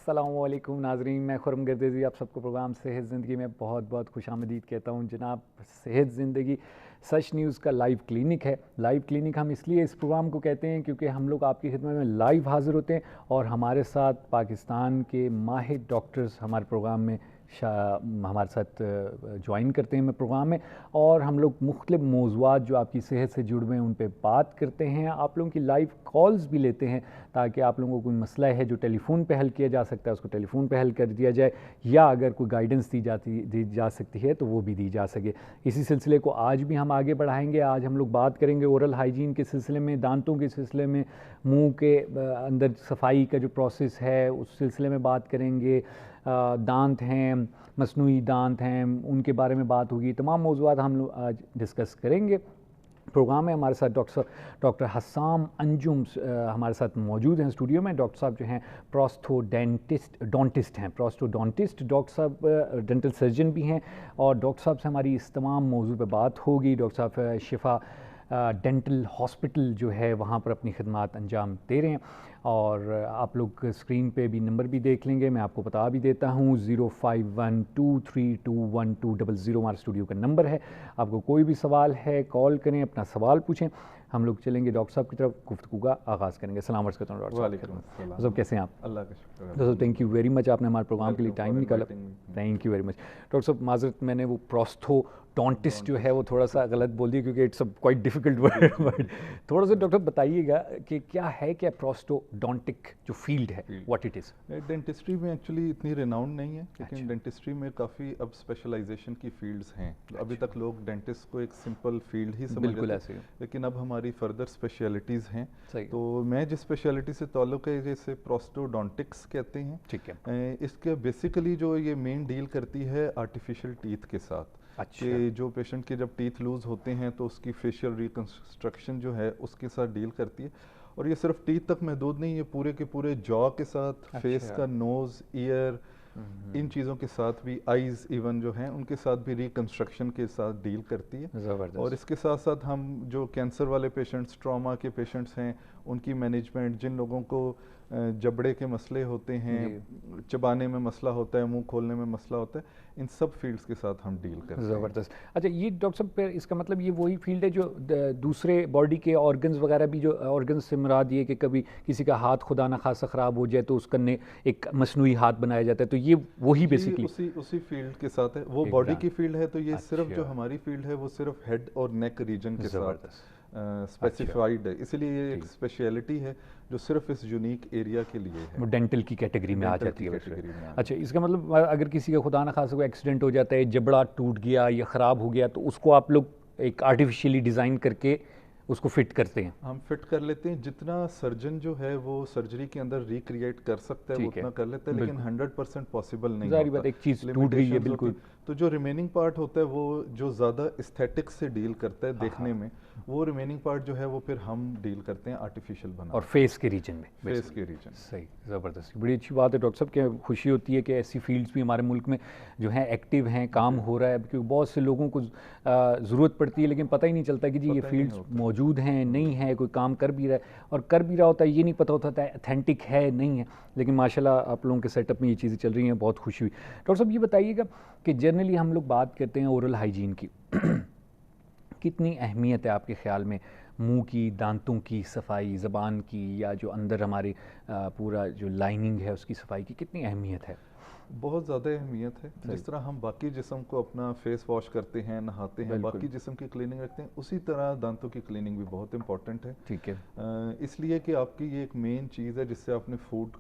अस्सलामुअलैकुम नाजरीन, मैं खुरम गर्देज़ी आप सबको प्रोग्राम सेहत ज़िंदगी में बहुत बहुत खुशामदीद कहता हूँ। जनाब, सेहत ज़िंदगी सच न्यूज़ का लाइव क्लिनिक है। लाइव क्लिनिक हम इसलिए इस प्रोग्राम को कहते हैं क्योंकि हम लोग आपकी खिदमत में लाइव हाज़िर होते हैं और हमारे साथ पाकिस्तान के माहिर डॉक्टर्स हमारे प्रोग्राम में हमारे साथ ज्वाइन करते हैं प्रोग्राम में, और हम लोग मुख्तलिफ मौज़ूआत जो आपकी सेहत से जुड़े हुए हैं उन पर बात करते हैं। आप लोगों की लाइव कॉल्स भी लेते हैं ताकि आप लोगों को कोई मसला है जो टेलीफोन पे हल किया जा सकता है उसको टेलीफोन पे हल कर दिया जाए, या अगर कोई गाइडेंस दी जा सकती है तो वो भी दी जा सके। इसी सिलसिले को आज भी हम आगे बढ़ाएंगे। आज हम लोग बात करेंगे ओरल हाइजीन के सिलसिले में, दांतों के सिलसिले में, मुंह के अंदर सफाई का जो प्रोसेस है उस सिलसिले में बात करेंगे। दांत हैं, मसनूई दांत हैं, उनके बारे में बात होगी। तमाम मौज़ूआत हम लोग आज डिस्कस करेंगे। प्रोग्राम में हमारे साथ डॉक्टर हस्साम अंजुम हमारे साथ मौजूद हैं स्टूडियो में। डॉक्टर साहब जो हैं प्रोस्थोडोंटिस्ट हैं। प्रोस्थोडोंटिस्ट डॉक्टर साहब डेंटल सर्जन भी हैं, और डॉक्टर साहब से हमारी इस तमाम मौजू पे बात होगी। डॉक्टर साहब शिफा डेंटल हॉस्पिटल जो है वहाँ पर अपनी खिदमात अंजाम दे रहे हैं, और आप लोग स्क्रीन पे भी नंबर भी देख लेंगे, मैं आपको बता भी देता हूँ। 0512321200 हमारे स्टूडियो का नंबर है। आपको कोई भी सवाल है कॉल करें, अपना सवाल पूछें। हम लोग चलेंगे डॉक्टर साहब की तरफ, गुफ्तगू का आगाज़ करेंगे। सलाम अर्ज़ करता हूँ डॉक्टर साहब। मतलब कैसे हैं आप? अल्लाह का शुक्र है। Doctor thank you very much, आपने हमारे प्रोग्राम के लिए टाइम निकाला। Thank you very much doctor साहब। माजरत, मैंने वो प्रोस्थोडोंटिस्ट जो है वो थोड़ा सा गलत बोल दिया क्योंकि it's a quite difficult word. थोड़ा सा डॉक्टर बताइएगा कि क्या है, क्या प्रोस्थोडोंटिक जो फील्ड है, व्हाट इट इज़? डेंटिस्ट्री में एक्चुअली इतनी रिनाउंड नहीं है, लेकिन डेंटिस्ट्री में काफ़ी अब स्पेशलाइजेशन की फील्ड्स हैं। अभी तक लोग डेंटिस्ट को एक सिंपल फील्ड ही समझते थे, लेकिन अब हमारी फर्दर स्पेशलिटीज़ हैं। तो मैं जिस स्पेशलिटी से ताल्लुक़ है जैसे प्रोस्थोडोंटिक्स कहते हैं, ठीक है। इसके बेसिकली जो ये मेन डील करती है आर्टिफिशियल टीथ के साथ। कि जो पेशेंट के जब टीथ लूज होते हैं तो उसकी फेशियल रिकंस्ट्रक्शन जो है उसके साथ डील करती है। और ये सिर्फ टीथ तक महदूद नहीं, ये पूरे के पूरे जॉ के साथ, फेस का, नोज, ईयर, इन चीज़ों के साथ भी, आईज इवन जो हैं उनके साथ भी रिकंस्ट्रक्शन के साथ डील करती है। और इसके साथ साथ हम जो कैंसर वाले पेशेंट्स, ट्रॉमा के पेशेंट्स हैं, उनकी मैनेजमेंट, जिन लोगों को जबड़े के मसले होते हैं, चबाने में मसला होता है, मुंह खोलने में मसला होता है, इन सब फील्ड्स के साथ हम डील करते हैं। ज़बरदस्त। अच्छा, ये डॉक्टर साहब फिर इसका मतलब ये वही फील्ड है जो दूसरे बॉडी के ऑर्गन्स वगैरह भी, जो ऑर्गन्स से मुराद ये कि कभी किसी का हाथ खुदा ना खासा ख़राब हो जाए तो उसका एक मसनूई हाथ बनाया जाता है, तो ये वही बेसिकली उसी फील्ड के साथ है। वो बॉडी की फील्ड है, तो ये सिर्फ जो हमारी फील्ड है वो सिर्फ हेड और नेक रीजन के साथ स्पेसिफाइड है, इसलिए ये एक स्पेशलिटी है जो सिर्फ इस यूनिक एरिया के लिए है। वो डेंटल की कैटेगरी में आ जाती है। अच्छा, इसका मतलब अगर किसी का खुदा ना खासा कोई एक्सीडेंट हो जाता है, जबड़ा टूट गया या ख़राब हो गया, तो उसको आप लोग एक आर्टिफिशियली डिज़ाइन करके उसको फिट करते हैं? हम फिट कर लेते हैं। जितना सर्जन जो है वो सर्जरी के अंदर रिक्रिएट कर सकता है वो उतना कर लेता है, लेकिन 100% पॉसिबल नहीं होता। बात, एक चीज़ टूट गई है बिल्कुल, तो जो रिमेनिंग पार्ट होता है वो जो ज़्यादा एस्थेटिक्स से डील करता है देखने में, वो रिमेनिंग पार्ट जो है वो फिर हम डील करते हैं आर्टिफिशियल बना। और फेस के रीजन में, फेस के रीजन। सही, ज़बरदस्त, बड़ी अच्छी बात है डॉक्टर साहब। क्या खुशी होती है कि ऐसी फील्ड्स भी हमारे मुल्क में जो हैं एक्टिव हैं, काम हो रहा है, क्योंकि बहुत से लोगों को ज़रूरत पड़ती है लेकिन पता ही नहीं चलता कि जी ये फील्ड्स मौजूद हैं, नहीं है, कोई काम कर भी रहा है और कर भी रहा होता है, ये नहीं पता होता है अथेंटिक है नहीं है, लेकिन माशाल्लाह आप लोगों के सेटअप में ये चीज़ें चल रही हैं, बहुत खुशी हुई। डॉक्टर साहब, ये बताइएगा कि जनरली हम लोग बात करते हैं ओरल हाइजीन की कितनी अहमियत है आपके ख़्याल में मुंह की, दांतों की सफाई, ज़बान की, या जो अंदर हमारे पूरा जो लाइनिंग है उसकी सफाई की कितनी अहमियत है? बहुत ज़्यादा अहमियत है। जिस तरह हम बाकी जिस्म को अपना फेस वॉश करते हैं, नहाते हैं, बाकी जिस्म की क्लीनिंग रखते हैं, उसी तरह दांतों की क्लीनिंग भी बहुत इंपॉर्टेंट है। ठीक है। इसलिए कि आपकी ये एक मेन चीज़ है जिससे आपने फूड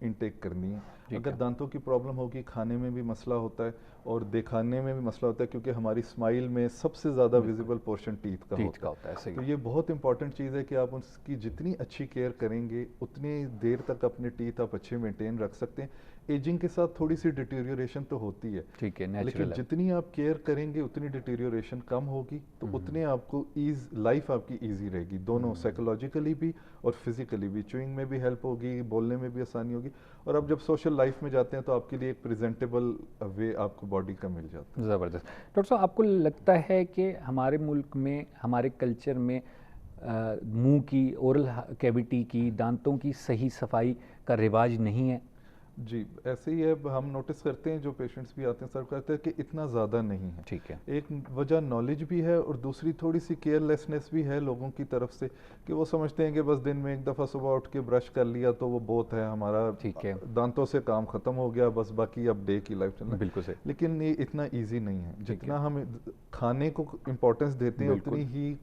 इनटेक करनी है। अगर दांतों की प्रॉब्लम होगी, खाने में भी मसला होता है और दिखाने में भी मसला होता है, क्योंकि हमारी स्माइल में सबसे ज़्यादा विजिबल पोर्शन टीथ का होता है। तो ये बहुत इंपॉर्टेंट चीज़ है कि आप उसकी जितनी अच्छी केयर करेंगे उतनी देर तक अपने टीथ आप अच्छे मेंटेन रख सकते हैं। एजिंग के साथ थोड़ी सी डिटीरियोरेशन तो होती है, ठीक है, लेकिन जितनी आप केयर करेंगे उतनी डिटीरियोरेशन कम होगी, तो उतने आपको लाइफ आपकी ईजी रहेगी, दोनों साइकोलॉजिकली भी और फिजिकली भी। च्यूइंग में भी हेल्प होगी, बोलने में भी आसानी होगी, और अब जब सोशल लाइफ में जाते हैं तो आपके लिए एक प्रेजेंटेबल वे आपको बॉडी का मिल जाता है। ज़बरदस्त। डॉक्टर साहब, आपको लगता है कि हमारे मुल्क में, हमारे कल्चर में मुंह की, ओरल कैविटी की, दांतों की सही सफाई का रिवाज नहीं है? जी ऐसे ही है, हम नोटिस करते हैं जो पेशेंट्स भी आते हैं सर्व करते हैं कि इतना ज़्यादा नहीं है। ठीक है। एक वजह नॉलेज भी है और दूसरी थोड़ी सी केयरलेसनेस भी है लोगों की तरफ से कि वो समझते हैं कि बस दिन में एक दफ़ा सुबह उठ के ब्रश कर लिया तो वो बहुत है, हमारा ठीक है, दांतों से काम ख़त्म हो गया, बस बाकी अब डे की लाइफ चलना। बिल्कुल सही। लेकिन ये इतना ईजी नहीं है। जितना हम खाने को इम्पोर्टेंस देते हैं उतनी ही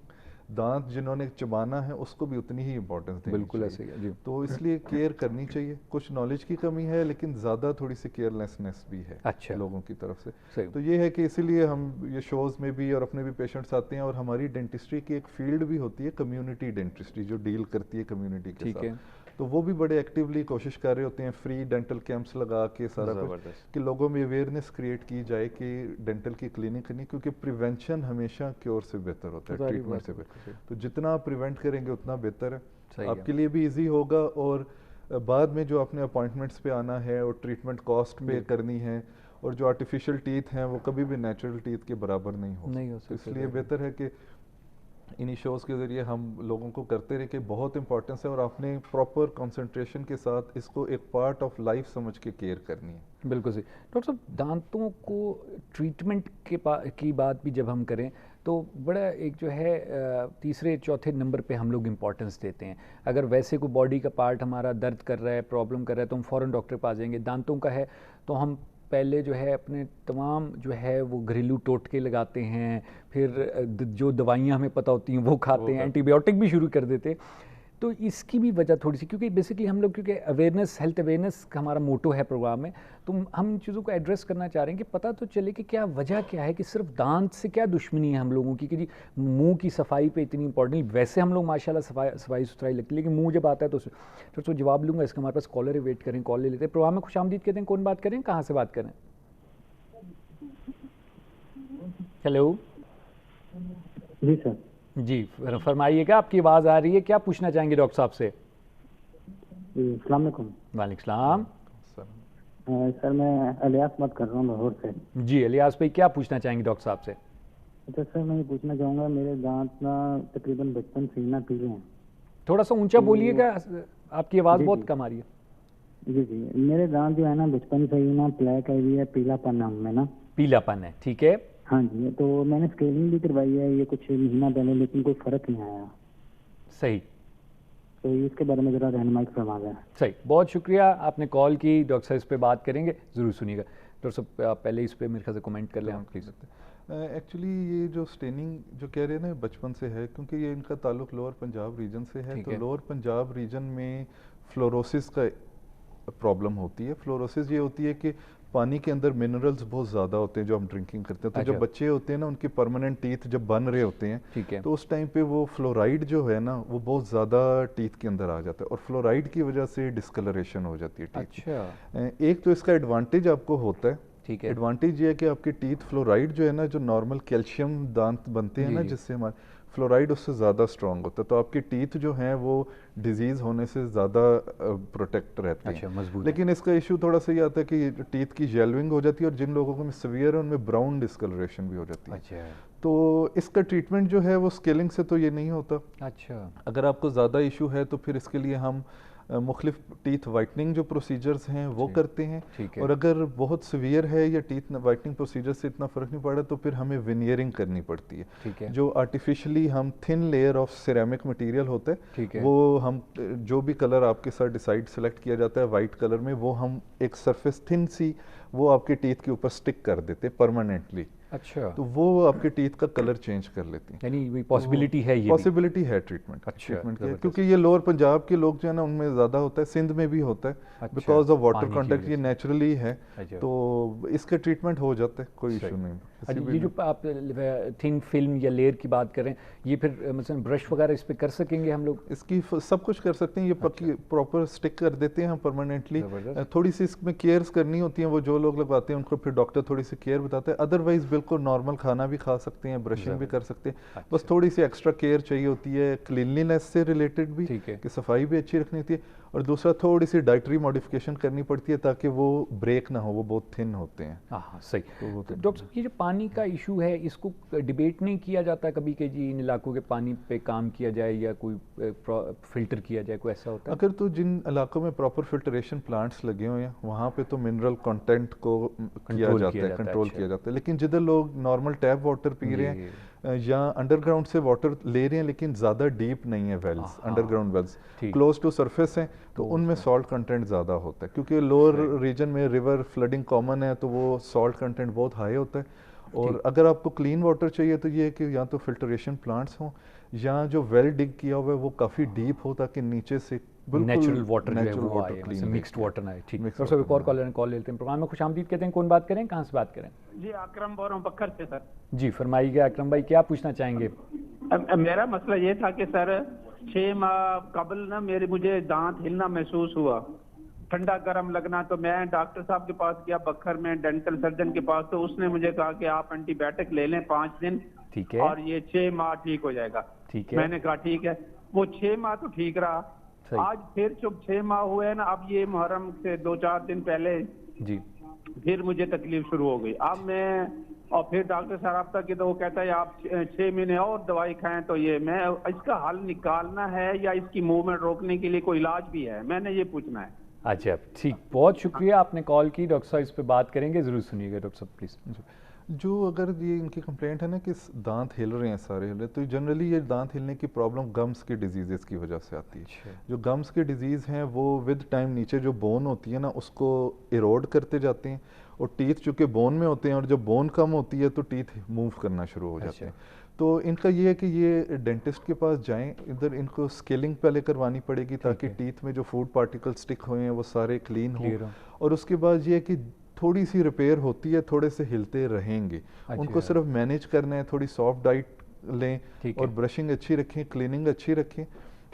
दांत जिन्होंने चबाना है उसको भी उतनी ही इम्पोर्टेंस देनी बिल्कुल ऐसे चाहिए। ही जी। तो इसलिए केयर करनी चाहिए। कुछ नॉलेज की कमी है लेकिन ज़्यादा थोड़ी सी केयरलेसनेस भी है अच्छा, लोगों की तरफ से। सही। तो ये है कि इसीलिए हम ये शोज़ में भी और अपने भी पेशेंट्स आते हैं और हमारी डेंटिस्ट्री की एक फील्ड भी होती है कम्युनिटी डेंटिस्ट्री जो डील करती है कम्युनिटी के साथ। तो वो भी बड़े एक्टिवली कोशिश कर रहे होते हैं फ्री डेंटल कैंप्स लगा के सारा कुछ कि लोगों में अवेयरनेस क्रिएट की जाए कि डेंटल की क्लिनिक करनी, क्योंकि प्रिवेंशन हमेशा क्योर से बेहतर होता है, ट्रीटमेंट से बेहतर। तो जितना आप प्रिवेंट करेंगे उतना बेहतर है, आपके लिए भी इजी होगा और बाद में जो आपने अपॉइंटमेंट्स पे आना है और ट्रीटमेंट कॉस्ट पे करनी है और जो आर्टिफिशियल टीथ हैं वो कभी भी नेचुरल टीथ के बराबर नहीं हो सकते। इसलिए बेहतर है कि इन्हीं शोज़ के ज़रिए हम लोगों को करते रहे कि बहुत इंपॉर्टेंस है और आपने प्रॉपर कंसंट्रेशन के साथ इसको एक पार्ट ऑफ लाइफ समझ के केयर करनी है। बिल्कुल सही। डॉक्टर साहब, दांतों को ट्रीटमेंट की बात भी जब हम करें तो बड़ा एक जो है तीसरे चौथे नंबर पे हम लोग इम्पोर्टेंस देते हैं। अगर वैसे कोई बॉडी का पार्ट हमारा दर्द कर रहा है, प्रॉब्लम कर रहा है, तो हम फ़ौरन डॉक्टर के पास जाएंगे। दांतों का है तो हम पहले जो है अपने तमाम जो है वो घरेलू टोटके लगाते हैं, फिर जो दवाइयाँ हमें पता होती हैं वो खाते हैं, एंटीबायोटिक भी शुरू कर देते हैं। तो इसकी भी वजह थोड़ी सी, क्योंकि बेसिकली हम लोग क्योंकि अवेयरनेस, हेल्थ अवेयरनेस हमारा मोटो है प्रोग्राम में, तो हम इन चीज़ों को एड्रेस करना चाह रहे हैं कि पता तो चले कि क्या वजह क्या है, कि सिर्फ दांत से क्या दुश्मनी है हम लोगों की कि जी मुंह की सफाई पे इतनी इंपॉर्टेंट। वैसे हम लोग माशाल्लाह सफाई सुथराई लगती है, लेकिन मुंह जब आता है तो जवाब लूँगा इसका। हमारे पास कॉलर है, वेट करें, कॉल ले लेते हैं। प्रोग्राम में खुशामदीद कहते हैं, कौन बात करें, कहाँ से बात करें? हेलो जी सर। जी फरमाइएगा, आपकी आवाज़ आ रही है, क्या पूछना चाहेंगे डॉक्टर साहब से? अस्सलाम वालेकुम। वालेकुम सलाम। सर मैं इलियास बात कर रहा हूँ लाहौर से। जी इलियास भाई, क्या पूछना चाहेंगे डॉक्टर साहब से? अच्छा सर, मैं ये पूछना चाहूँगा, मेरे दांत ना तकरीबन बचपन से ही ना पीले हैं। थोड़ा सा ऊंचा बोलिएगा, आपकी आवाज़ बहुत कम आ रही है। जी जी, मेरे दांत जो है ना बचपन से ही ना प्लेक आई हुई है, पीलापन है उनमें ना। पीलापन है, ठीक है। हाँ जी, तो मैंने स्केलिंग भी करवाई है ये कुछ महीना पहले, लेकिन कोई फ़र्क नहीं आया। सही। तो इसके बारे में ज़रा रहनुमाई फरमा दें। सही, बहुत शुक्रिया, आपने कॉल की। डॉक्टर साहब इस पर बात करेंगे, ज़रूर सुनिएगा। डॉक्टर साहब आप पहले इस पर मेरे ख्याल से कमेंट कर लें आप प्लीज़। एक्चुअली ये जो स्टेनिंग जो कह रहे हैं ना बचपन से है, क्योंकि ये इनका ताल्लुक लोअर पंजाब रीजन से है। तो लोअर पंजाब रीजन में फ्लोरोसिस का प्रॉब्लम होती है। फ्लोरोसिस ये होती है कि पानी के अंदर मिनरल्स बहुत ज़्यादा होते हैं जो हम ड्रिंकिंग करते हैं। तो जब बच्चे होते हैं ना, उनके परमानेंट टीथ जब बन रहे होते हैं, तो उस टाइम पे वो फ्लोराइड जो है ना वो बहुत ज़्यादा टीथ के अंदर आ जाता है और फ्लोराइड की वजह से डिस्कलरेशन हो जाती है टीथ। अच्छा। एक तो इसका एडवांटेज आपको होता है, ठीक है। एडवांटेज ये है कि आपके टीथ फ्लोराइड जो है ना, जो नॉर्मल कैल्शियम दांत बनते हैं ना जिससे हमारे, फ्लोराइड उससे ज़्यादा स्ट्रॉन्ग होता है। तो आपके टीथ जो हैं वो डिजीज़ होने से ज़्यादा प्रोटेक्ट रहते हैं। मजबूत। लेकिन इसका इशू थोड़ा सा ये आता है कि टीथ की जेलविंग हो जाती है और जिन लोगों में सीवियर है उनमें ब्राउन डिस्कलरेशन भी हो जाती है। अच्छा। तो इसका ट्रीटमेंट जो है वो स्केलिंग से तो ये नहीं होता। अच्छा। अगर आपको ज़्यादा इशू है तो फिर इसके लिए हम मुख्तलिफ टीथ वाइटनिंग जो प्रोसीजर्स हैं वो करते हैं। और अगर बहुत सीवियर है या टीथ वाइटनिंग प्रोसीजर से इतना फ़र्क नहीं पड़ा तो फिर हमें विनियरिंग करनी पड़ती है। जो आर्टिफिशियली हम thin layer of ceramic material होता है, वो हम जो भी कलर आपके साथ डिसाइड सेलेक्ट किया जाता है वाइट कलर में, वो हम एक सरफेस थिन सी वो आपके टीथ के ऊपर स्टिक कर देते हैं परमानेंटली। अच्छा। तो वो आपके टीथ का कलर चेंज कर लेती हैं। यानी पॉसिबिलिटी है, ये पॉसिबिलिटी है ट्रीटमेंट। अच्छा, ट्रीटमेंट की, क्योंकि ये लोअर पंजाब के लोग जो है ना उनमें ज़्यादा होता है, सिंध में भी होता है, बिकॉज ऑफ वाटर कॉन्टेक्ट ये नेचुरली है। तो इसका ट्रीटमेंट हो जाता है, कोई इशू नहीं। ये जो आप थिन फिल्म या लेयर की बात करें, ये फिर मतलब ब्रश वगैरह इस पे कर सकेंगे हम लोग? इसकी सब कुछ कर सकते हैं, ये पक्की प्रॉपर स्टिक कर देते हैं हम परमानेंटली। थोड़ी सी इसमें केयर्स करनी होती हैं, वो जो लोग लगवाते हैं उनको फिर डॉक्टर थोड़ी सी केयर बताते हैं। अदरवाइज बिल्कुल नॉर्मल खाना भी खा सकते हैं, ब्रशिंग भी कर सकते हैं। बस थोड़ी सी एक्स्ट्रा केयर चाहिए होती है क्लीनलीनेस से रिलेटेड भी, कि सफाई भी अच्छी रखनी होती है। और दूसरा थोड़ी सी डाइटरी मॉडिफिकेशन करनी पड़ती है ताकि वो ब्रेक ना हो, वो बहुत थिन होते हैं। हाँ सही। तो डॉक्टर साहब, ये जो पानी का इशू है इसको डिबेट नहीं किया जाता कभी कि जी इन इलाकों के पानी पे काम किया जाए या कोई फिल्टर किया जाए, कोई ऐसा होता है? अगर तो जिन इलाकों में प्रॉपर फिल्ट्रेशन प्लांट्स लगे हुए हैं वहाँ पे तो मिनरल कंटेंट को किया जाता है, कंट्रोल किया जाता है। लेकिन जिधर लोग नॉर्मल टैप वाटर पी रहे हैं या अंडरग्राउंड से वाटर ले रहे हैं लेकिन ज़्यादा डीप नहीं है wells, underground wells close to surface हैं, तो उनमें सॉल्ट कंटेंट ज़्यादा होता है। क्योंकि लोअर रीजन में रिवर फ्लडिंग कॉमन है तो वो सॉल्ट कंटेंट बहुत हाई होता है। और अगर आपको क्लीन वाटर चाहिए तो ये है कि या तो फिल्ट्रेशन प्लांट्स हों या जो वेल डिग किया हुआ है वो काफ़ी डीप हो ताकि नीचे से नेचुरल वाटर जो है वो आए, मिक्स्ड वाटर ना आए। ठीक है सर, एक और कॉल लेते हैं। प्रोग्राम में खुशामदीद कहते हैं, कौन बात करें, कहाँ से बात करें? जी अकरम बोल रहा हूँ बखर से सर। जी फरमाइएगा अकरम भाई, क्या पूछना चाहेंगे? मेरा मसला ये था कि सर 6 माह कबल ना मुझे दांत हिलना महसूस हुआ, ठंडा गर्म लगना, तो मैं डॉक्टर साहब के पास गया बखर में, डेंटल सर्जन के पास, तो उसने मुझे कहा कि आप एंटीबायोटिक ले लें 5 दिन, ठीक है, और ये 6 माह ठीक हो जाएगा। ठीक है, मैंने कहा ठीक है। वो 6 माह तो ठीक रहा, आज फिर जब 6 माह हुए हैं ना, अब ये मुहर्रम से 2-4 दिन पहले जी फिर मुझे तकलीफ शुरू हो गई। अब मैं और फिर डॉक्टर साहब तक तो वो कहता है आप 6 महीने और दवाई खाएं, तो ये मैं इसका हल निकालना है या इसकी मूवमेंट रोकने के लिए कोई इलाज भी है, मैंने ये पूछना है। अच्छा ठीक, बहुत शुक्रिया आपने कॉल की। डॉक्टर साहब इस पे बात करेंगे, ज़रूर सुनिएगा डॉक्टर साहब प्लीज़। जो अगर ये इनकी कंप्लेंट है ना कि दांत हिल रहे हैं, सारे हिल रहे हैं, तो जनरली ये दांत हिलने की प्रॉब्लम गम्स के डिजीज़ की वजह से आती है। जो गम्स के डिजीज़ हैं वो विद टाइम नीचे जो बोन होती है ना उसको इरोड करते जाते हैं, और टीथ चूँकि बोन में होते हैं और जब बोन कम होती है तो टीथ मूव करना शुरू हो जाते हैं। तो इनका ये है कि ये डेंटिस्ट के पास जाएं, इधर इनको स्केलिंग पहले करवानी पड़ेगी ताकि टीथ में जो फूड पार्टिकल स्टिक हुए हैं वो सारे क्लीन हो, और उसके बाद ये है कि थोड़ी सी रिपेयर होती है, थोड़े से हिलते रहेंगे। उनको सिर्फ मैनेज करना है, थोड़ी सॉफ्ट डाइट लें और ब्रशिंग अच्छी रखें, क्लीनिंग अच्छी रखें।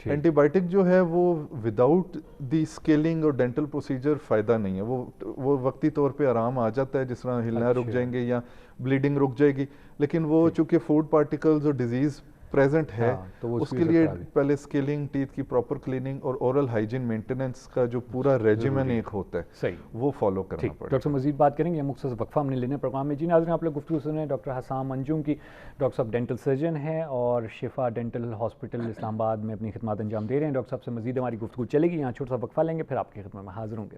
एंटीबायोटिक जो है वो विदाउट दी स्केलिंग और डेंटल प्रोसीजर फ़ायदा नहीं है, वो वक्ती तौर पे आराम आ जाता है, जिस तरह हिलना रुक जाएंगे या ब्लीडिंग रुक जाएगी, लेकिन वो चूँकि फूड पार्टिकल्स और डिजीज़ प्रेजेंट है तो उसके लिए पहले स्केलिंग, टीथ की प्रॉपर क्लीनिंग और ओरल हाइजीन मेंटेनेंस का जो पूरा रेजिमेन एक होता है सही वो फॉलो करना पड़ेगा। डॉक्टर मजीद बात करेंगे, मुख्तसर वक्फा हमने लेने प्रोग्राम में। जी नाज़रीन, आप लोग गुफ्तगू सुन रहे हैं डॉक्टर हसाम अंजुम की। डॉक्टर साहब डेंटल सर्जन हैं और शिफा डेंटल हॉस्पिटल इस्लामाबाद में अपनी खिदमत अंजाम दे रहे हैं। डॉक्टर साहब से मजीद हमारी गुफ्तगू चलेगी, यहाँ छोटा सा वक्फा लेंगे, फिर आपकी खिदमत में हाजिर होंगे।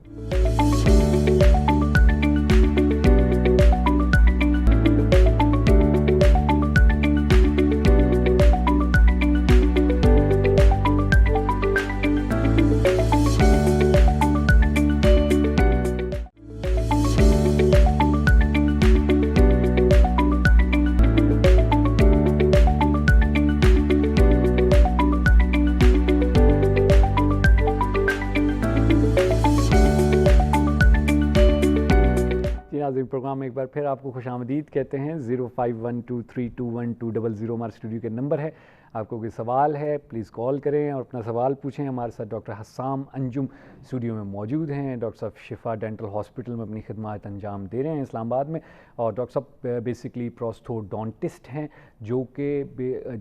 प्रोग्राम में एक बार फिर आपको खुशामदीद कहते हैं। 0512321200 हमारे स्टूडियो के नंबर है। आपको कोई सवाल है प्लीज़ कॉल करें और अपना सवाल पूछें। हमारे साथ डॉक्टर हसाम अंजुम स्टूडियो में मौजूद हैं। डॉक्टर साहब शिफा डेंटल हॉस्पिटल में अपनी खिदमत अंजाम दे रहे हैं इस्लामाबाद में, और डॉक्टर साहब बेसिकली प्रोस्थोडोंटिस्ट हैं, जो कि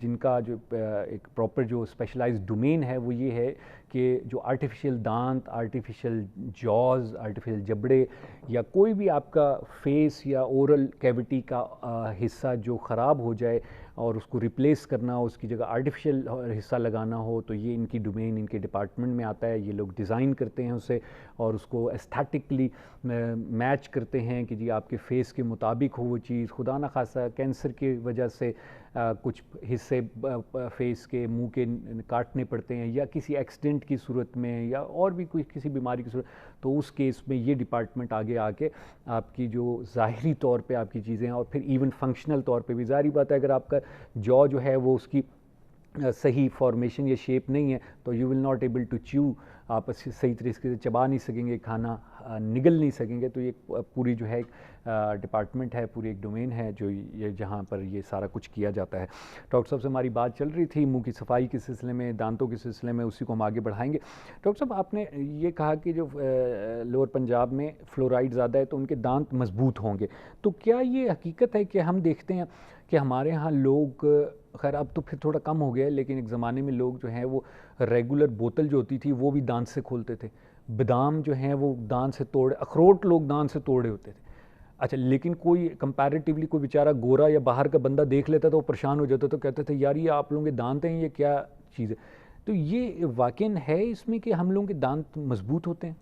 जिनका जो एक प्रॉपर जो स्पेशलाइज्ड डोमेन है वो ये है कि जो आर्टिफिशियल दांत, आर्टिफिशियल जॉज, आर्टिफिशियल जबड़े या कोई भी आपका फेस या ओरल कैविटी का हिस्सा जो ख़राब हो जाए और उसको रिप्लेस करना हो, उसकी जगह आर्टिफिशियल हिस्सा लगाना हो, तो ये इनकी डोमेन, इनके डिपार्टमेंट में आता है। ये लोग डिज़ाइन करते हैं उसे और उसको एस्थेटिकली मैच करते हैं कि जी आपके फेस के मुताबिक हो वो चीज़। खुदा न खासा कैंसर की वजह से कुछ हिस्से फेस के, मुंह के काटने पड़ते हैं या किसी एक्सीडेंट की सूरत में या और भी कोई किसी बीमारी की सूरत, तो उस केस में ये डिपार्टमेंट आगे आके आपकी जो ज़ाहिरी तौर पे आपकी चीज़ें हैं और फिर इवन फंक्शनल तौर पे भी, ज़ाहिरी बात है अगर आपका जॉ जो है वो उसकी सही फॉर्मेशन या शेप नहीं है तो you will not able to chew, आप सही तरीके से चबा नहीं सकेंगे, खाना निगल नहीं सकेंगे। तो ये पूरी जो है डिपार्टमेंट है, पूरी एक डोमेन है जो ये जहाँ पर ये सारा कुछ किया जाता है। डॉक्टर साहब से हमारी बात चल रही थी मुंह की सफाई के सिलसिले में, दांतों के सिलसिले में, उसी को हम आगे बढ़ाएंगे। डॉक्टर साहब आपने ये कहा कि जो लोअर पंजाब में फ्लोराइड ज़्यादा है तो उनके दांत मजबूत होंगे, तो क्या ये हकीकत है कि हम देखते हैं कि हमारे यहाँ लोग खैर अब तो फिर थोड़ा कम हो गया है, लेकिन एक ज़माने में लोग जो हैं वो रेगुलर बोतल जो होती थी वो भी दांत से खोलते थे, बादाम जो हैं वो दांत से तोड़े, अखरोट लोग दांत से तोड़े होते थे। अच्छा, लेकिन कोई कंपैरेटिवली कोई बेचारा गोरा या बाहर का बंदा देख लेता तो वो परेशान हो जाता, तो कहते थे यार ये आप लोगों के दांत हैं, ये क्या चीज़ है। तो ये वाकई है इसमें कि हम लोगों के दांत मजबूत होते हैं?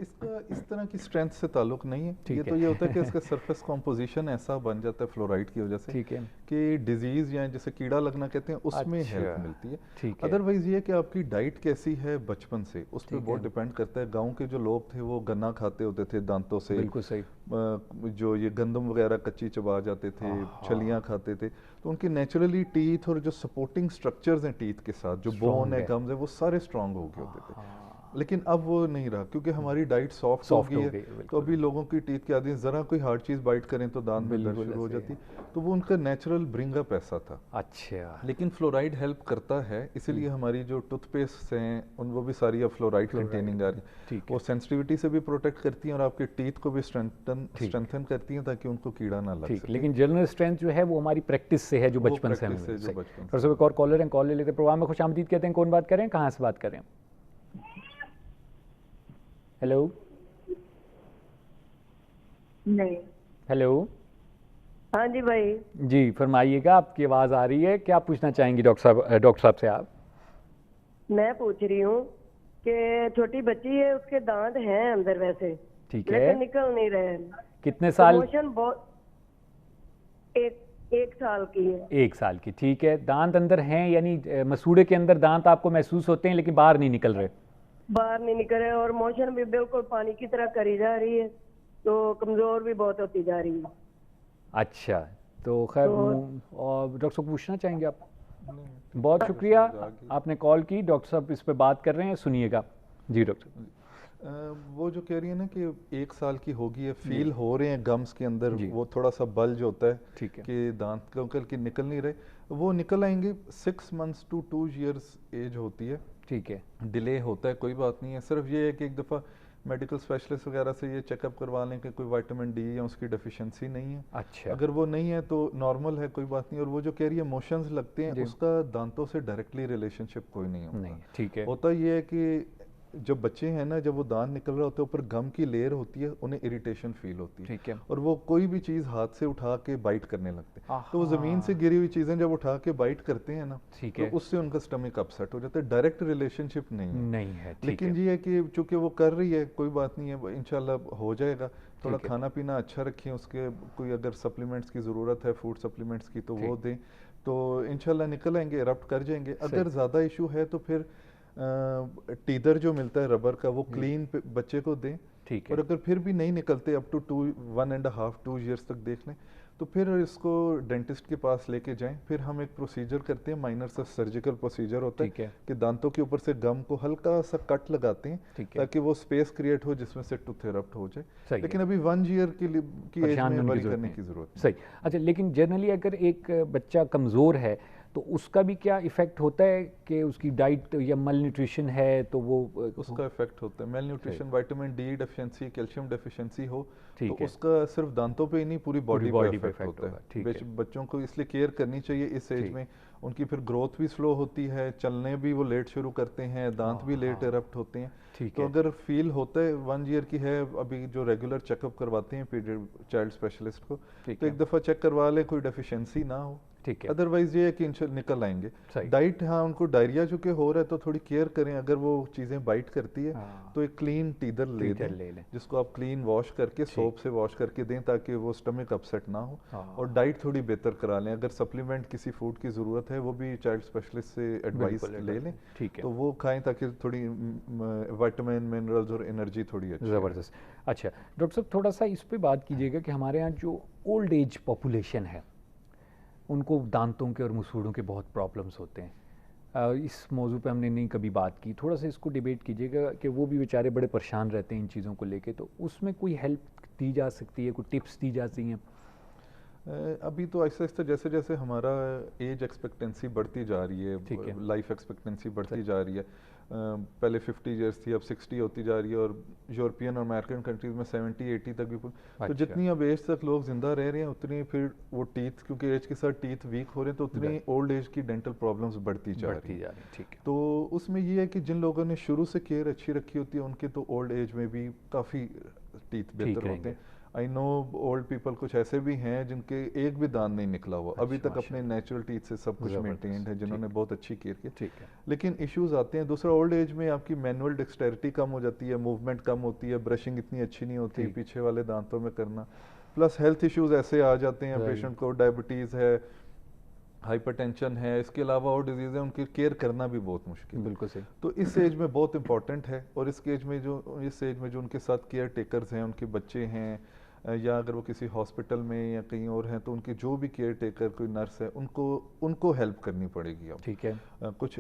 इसका इस तरह की स्ट्रेंथ से ताल्लुक नहीं है। ये तो ये होता है कि इसका सरफेस कॉम्पोजिशन ऐसा बन जाता है फ्लोराइड की वजह से, ठीक है, कि डिजीज या जैसे कीड़ा लगना कहते हैं उसमें हेल्प मिलती है। ठीक है। अदरवाइज ये कि आपकी डाइट कैसी है बचपन से, उस पर बहुत डिपेंड करता है। गाँव के जो लोग थे वो गन्ना खाते होते थे दांतों से, बिल्कुल सही, जो ये गंदम वगैरह कच्ची चबा जाते थे, छलियाँ खाते थे, तो उनकी नेचुरली टीथ और जो सपोर्टिंग स्ट्रक्चर्स हैं टीथ के साथ, जो बोन है, गम्स है, वो सारे स्ट्रांग हो गए होते थे। लेकिन अब वो नहीं रहा, क्योंकि हमारी डाइट सॉफ्ट हो गई है, तो अभी लोगों की टीथ की आदत, जरा कोई हार्ड चीज बाइट करें तो दांत में दर्द शुरू हो जाती, तो वो उनका नेचुरल ब्रिंग अप ऐसा था। अच्छा, लेकिन फ्लोराइड हेल्प करता है, इसीलिए हमारी जो टूथपेस्ट हैं उन वो भी सारी अब फ्लोराइड कंटेनिंग आ रही है। वो सेंसिटिविटी से भी प्रोटेक्ट करती हैं और आपके टीथ को भी स्ट्रेंथन करती हैं ताकि उनको कीड़ा ना लग सके। लेकिन जनरल स्ट्रेंथ जो है वो हमारी प्रैक्टिस से है, जो बचपन से हमें। और सब एक और कॉलर हैं, कॉल ले लेते, प्रोग्राम में खुशामदीद कहते हैं। कौन बात करें, कहाँ से बात करें? हेलो, नहीं, हेलो, हाँ जी भाई जी फरमाइएगा, आपकी आवाज़ आ रही है, क्या पूछना चाहेंगी डॉक्टर साहब से आप? मैं पूछ रही हूँ कि छोटी बच्ची है, उसके दांत हैं अंदर वैसे, ठीक है, लेकिन निकल नहीं रहे। कितने साल? बहुत एक साल की है। 1 साल की, ठीक है। दांत अंदर हैं, यानी मसूड़े के अंदर दांत आपको महसूस होते हैं, लेकिन बाहर नहीं निकल रहे? बाहर नहीं निकल रहे, और मोशन भी बिल्कुल पानी की तरह करी जा रही है, तो कमजोर भी बहुत होती जा रही है। अच्छा, तो खैर और डॉक्टर साहब पूछना चाहेंगे आप? बहुत शुक्रिया, आपने कॉल की, डॉक्टर साहब इस पे बात कर रहे हैं, सुनिएगा। जी डॉक्टर। वो जो कह रही है ना कि 1 साल की होगी है, फील हो रहे हैं गम्स के अंदर, वो थोड़ा सा बल्ज होता है, ठीक है, कि दांत के निकल नहीं रहे, वो निकल आएंगे। 6 months to 2 years एज होती है, ठीक है, डिले होता है, कोई बात नहीं है। सिर्फ ये है कि एक दफ़ा मेडिकल स्पेशलिस्ट वगैरह से ये चेकअप करवा लें कि कोई विटामिन डी या उसकी डेफिशिएंसी नहीं है। अच्छा, अगर वो नहीं है तो नॉर्मल है, कोई बात नहीं। और वो जो कह रही है मोशंस लगते हैं, उसका दांतों से डायरेक्टली रिलेशनशिप कोई नहीं होता, ठीक है। होता ये है कि जब बच्चे हैं ना, जब वो दांत निकल रहा होता है, ऊपर गम की लेयर होती है, उन्हें इरिटेशन फील होती है, ठीक है, और वो कोई भी चीज़ हाथ से उठा के बाइट करने लगते हैं। तो वो ज़मीन से गिरी हुई चीज़ें जब उठा के बाइट करते हैं ना, ठीक है, तो उससे उनका स्टमक अपसेट हो जाता है। डायरेक्ट रिलेशनशिप नहीं है, लेकिन ये है कि चूंकि वो कर रही है, कोई बात नहीं है, इंशाल्लाह हो जाएगा। थोड़ा खाना पीना अच्छा रखें, उसके कोई अगर सप्लीमेंट्स की ज़रूरत है, फूड सप्लीमेंट्स की, तो वो दें, तो इंशाल्लाह निकल आएंगे, इरप्ट कर जाएंगे। अगर ज़्यादा इशू है तो फिर टीदर जो मिलता है रबर का, वो क्लीन बच्चे को दें, ठीक है। और अगर फिर भी नहीं निकलते, अप टू 1.5-2 years तक देख लें, तो फिर इसको डेंटिस्ट के पास लेके जाएं। फिर हम एक प्रोसीजर करते हैं, माइनर सा सर्जिकल प्रोसीजर होता है, कि दांतों के ऊपर से गम को हल्का सा कट लगाते हैं, ताकि वो स्पेस क्रिएट हो जिसमें से टूथ इरप्ट हो जाए। लेकिन अभी 1 year की एज में वरी करने की जरूरत नहीं। सही। अच्छा, लेकिन जनरली अगर एक बच्चा कमज़ोर है तो उसका भी क्या इफेक्ट होता है कि उसकी डाइट या मल न्यूट्रिशन है तो वो उसका इफेक्ट होता है। Mail nutrition, vitamin D deficiency, calcium deficiency हो, तो उसका सिर्फ दांतों पे ही नहीं, पूरी बॉडी पे इफेक्ट होता है। बच्चों को इसलिए केयर करनी चाहिए इस एज में। उनकी फिर ग्रोथ भी स्लो होती है, चलने भी वो लेट शुरू करते हैं, दांत भी लेट इरप्ट होते हैं। तो अगर फील होता है 1 year की है, अभी जो रेगुलर चेकअप करवाते हैं चाइल्ड स्पेशलिस्ट को, तो एक दफ़ा चेक करवा ले, कोई डेफिशिएंसी ना हो, ठीक है। अदरवाइज ये है कि निकल आएंगे। डाइट, हाँ, उनको डायरिया चूंकि हो रहा है तो थोड़ी केयर करें। अगर वो चीज़ें बाइट करती है तो एक क्लीन टीदर ले लें, जिसको आप क्लीन वॉश करके सोप से वॉश करके दें, ताकि वो स्टमक अपसेट ना हो। और डाइट थोड़ी बेहतर करा लें। अगर सप्लीमेंट किसी फूड की ज़रूरत है, वो भी चाइल्ड स्पेशलिस्ट से एडवाइस ले लें, ठीक है, तो वो खाएं, ताकि थोड़ी विटामिन, मिनरल्स और एनर्जी थोड़ी अच्छी। ज़बरदस्त। अच्छा डॉक्टर साहब, थोड़ा सा इस पर बात कीजिएगा कि हमारे यहाँ जो ओल्ड एज पॉपुलेशन है, उनको दांतों के और मसूड़ों के बहुत प्रॉब्लम्स होते हैं। इस मौजू पे हमने नहीं कभी बात की, थोड़ा सा इसको डिबेट कीजिएगा कि वो भी बेचारे बड़े परेशान रहते हैं इन चीज़ों को लेके, तो उसमें कोई हेल्प दी जा सकती है, कोई टिप्स दी जाती हैं? अभी तो ऐसा ऐसा जैसे जैसे हमारा एज एक्सपेक्टेंसी बढ़ती जा रही है, लाइफ एक्सपेक्टेंसी बढ़ती जा रही है, पहले 50 इयर्स थी, अब 60 होती जा रही है, और यूरोपियन और अमेरिकन कंट्रीज में 70-80 तक भी। तो जितनी अब एज तक लोग जिंदा रह रहे हैं उतनी फिर वो टीथ, क्योंकि एज के साथ टीथ वीक हो रहे हैं, तो उतनी ओल्ड एज की डेंटल प्रॉब्लम्स बढ़ती जा रही है। ठीक है। तो उसमें ये है कि जिन लोगों ने शुरू से केयर अच्छी रखी होती है उनके तो ओल्ड एज में भी काफ़ी टीथ बेहतर होते हैं। आई नो ओल्ड पीपल कुछ ऐसे भी हैं जिनके एक भी दांत नहीं निकला हुआ, अभी तक अपने नेचुरल टीथ से सब कुछ मेंटेन्ड है, जिन्होंने बहुत अच्छी केयर की। ठीक है। लेकिन इश्यूज आते हैं। दूसरा, ओल्ड एज में आपकी मैनुअल डेक्सटेरिटी कम हो जाती है, मूवमेंट कम होती है, ब्रशिंग इतनी अच्छी नहीं होती पीछे वाले दांतों में करना, प्लस हेल्थ इश्यूज ऐसे आ जाते हैं पेशेंट को, डायबिटीज़ है, हाइपरटेंशन है, इसके अलावा और डिजीज़ है, उनकी केयर करना भी बहुत मुश्किल। बिल्कुल सही। तो इस एज में बहुत इंपॉर्टेंट है। और इस एज में जो उनके साथ केयर टेकर्स हैं, उनके बच्चे हैं, या अगर वो किसी हॉस्पिटल में या कहीं और हैं, तो उनके जो भी केयर टेकर कोई नर्स है उनको हेल्प करनी पड़ेगी। अब ठीक है। कुछ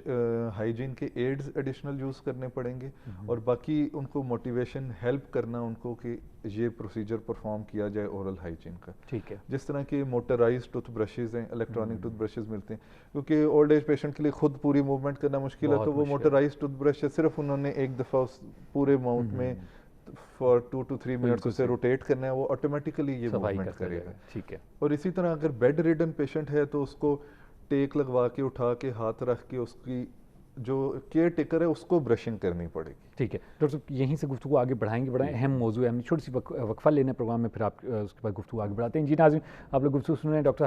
हाइजीन के एड्स एडिशनल यूज़ करने पड़ेंगे, और बाकी उनको मोटिवेशन हेल्प करना उनको कि ये प्रोसीजर परफॉर्म किया जाए ओरल हाइजीन का। ठीक है। जिस तरह के मोटराइज टूथ ब्रशेज़ हैं, इलेक्ट्रॉनिक टूथ ब्रशेज़ मिलते हैं, क्योंकि ओल्ड एज पेशेंट के लिए खुद पूरी मूवमेंट करना मुश्किल है, तो वो मोटराइज टूथ ब्रश है, सिर्फ उन्होंने एक दफ़ा उस पूरे माउथ में फॉर 2 to 3 मिनट्स उसे रोटेट करना है, वो ऑटोमेटिकली ये मूवमेंट करेगा। ठीक है। और इसी तरह अगर बेड रिडन पेशेंट है तो उसको टेक लगवा के, उठा के, हाथ रख के उसकी जो केयर टेकर है उसको ब्रशिंग करनी पड़ेगी। ठीक है डॉक्टर साहब, यहीं से गुफ्तगू आगे बढ़ाएंगे। अहम मौजू है, हमने छोटी सी वक्फा लेने प्रोग्राम में, फिर आप उसके बाद गुफ्तगू आगे बढ़ाते हैं। जी नाज़रीन, आप लोग गुफ्तगू सुन रहे हैं डॉक्टर